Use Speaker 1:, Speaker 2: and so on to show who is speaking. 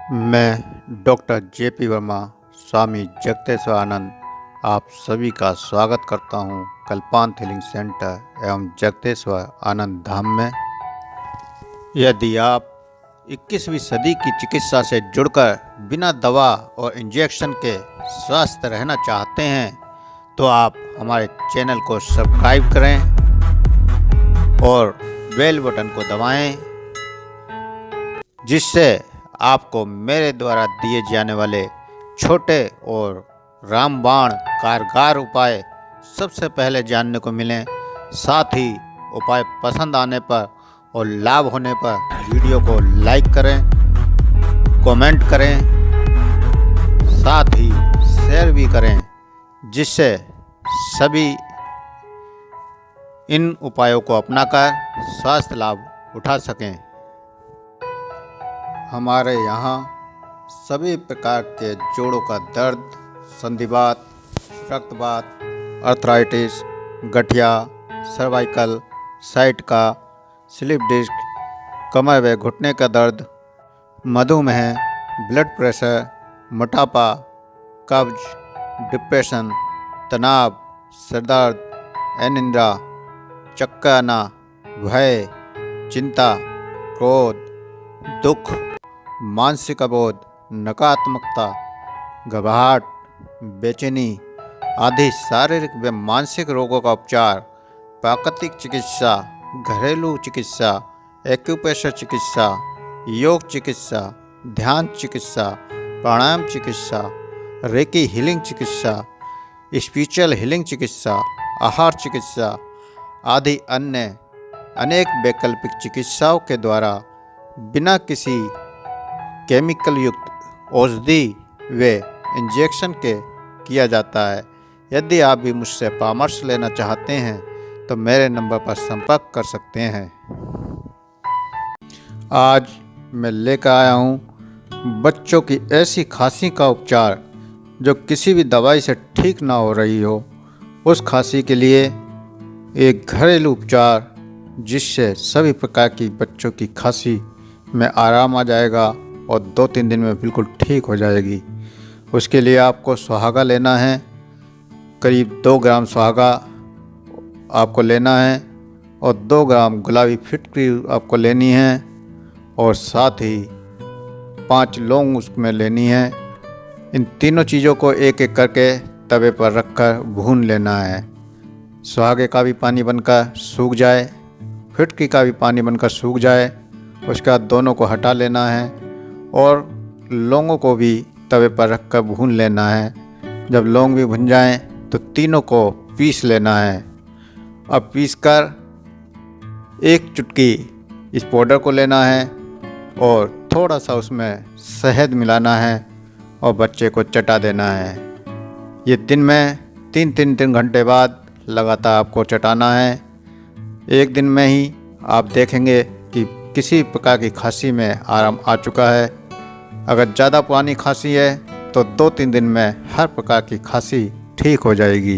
Speaker 1: मैं doctor JP Verma, स्वामी जगतेश्वरानंद आप सभी का स्वागत करता हूं कल्पांत हीलिंग सेंटर एवं जगतेश्वर आनंद धाम में। यदि आप 21वीं सदी की चिकित्सा से जुड़कर बिना दवा और इंजेक्शन के स्वस्थ रहना चाहते हैं तो आप हमारे चैनल को सब्सक्राइब करें और बेल बटन को दबाएं, जिससे आपको मेरे द्वारा दिए जाने वाले छोटे और रामबाण कारगर उपाय सबसे पहले जानने को मिलें। साथ ही उपाय पसंद आने पर और लाभ होने पर वीडियो को लाइक करें, कमेंट करें, साथ ही शेयर भी करें, जिससे सभी इन उपायों को अपनाकर स्वास्थ्य लाभ उठा सकें। हमारे यहाँ सभी प्रकार के जोड़ों का दर्द, संधिवात, रक्तवात, अर्थराइटिस, गठिया, सर्वाइकल, साइटिका, स्लिप डिस्क, कमर व घुटने का दर्द, मधुमेह, ब्लड प्रेशर, मोटापा, कब्ज, डिप्रेशन, तनाव, सिरदर्द, अनिद्रा, चक्कर आना, भय, चिंता, क्रोध, दुख, मानसिक अबोध, नकारात्मकता, घबराहट, बेचैनी आदि शारीरिक व मानसिक रोगों का उपचार, प्राकृतिक चिकित्सा, घरेलू चिकित्सा, एक्यूप्रेशर चिकित्सा, योग चिकित्सा, ध्यान चिकित्सा, प्राणायाम चिकित्सा, रेकी हीलिंग चिकित्सा, स्पिरिचुअल हीलिंग चिकित्सा, आहार चिकित्सा आदि अन्य अनेक वैकल्पिक चिकित्साओं के द्वारा बिना किसी केमिकल युक्त औषधि व इंजेक्शन के किया जाता है। यदि आप भी मुझसे परामर्श लेना चाहते हैं तो मेरे नंबर पर संपर्क कर सकते हैं। आज मैं लेकर आया हूँ बच्चों की ऐसी खांसी का उपचार जो किसी भी दवाई से ठीक ना हो रही हो। उस खांसी के लिए एक घरेलू उपचार जिससे सभी प्रकार की बच्चों की खांसी में आराम आ जाएगा और 2-3 दिन में बिल्कुल ठीक हो जाएगी। उसके लिए आपको सुहागा लेना है। करीब 2 ग्राम सुहागा आपको लेना है और 2 ग्राम गुलाबी फिटकरी आपको लेनी है और साथ ही 5 लौंग उसमें लेनी है। इन तीनों चीज़ों को एक एक करके तवे पर रखकर भून लेना है। सुहागे का भी पानी बनकर सूख जाए, फिटकरी का भी पानी बनकर सूख जाए, उसके बाद दोनों को हटा लेना है और लौंगों को भी तवे पर रखकर भून लेना है। जब लौंग भी भुन जाएं तो तीनों को पीस लेना है। अब पीसकर एक चुटकी इस पाउडर को लेना है और थोड़ा सा उसमें शहद मिलाना है और बच्चे को चटा देना है। ये दिन में 3 घंटे बाद लगातार आपको चटाना है। एक दिन में ही आप देखेंगे कि किसी प्रकार की खांसी में आराम आ चुका है। अगर ज़्यादा पुरानी खांसी है तो 2-3 दिन में हर प्रकार की खांसी ठीक हो जाएगी।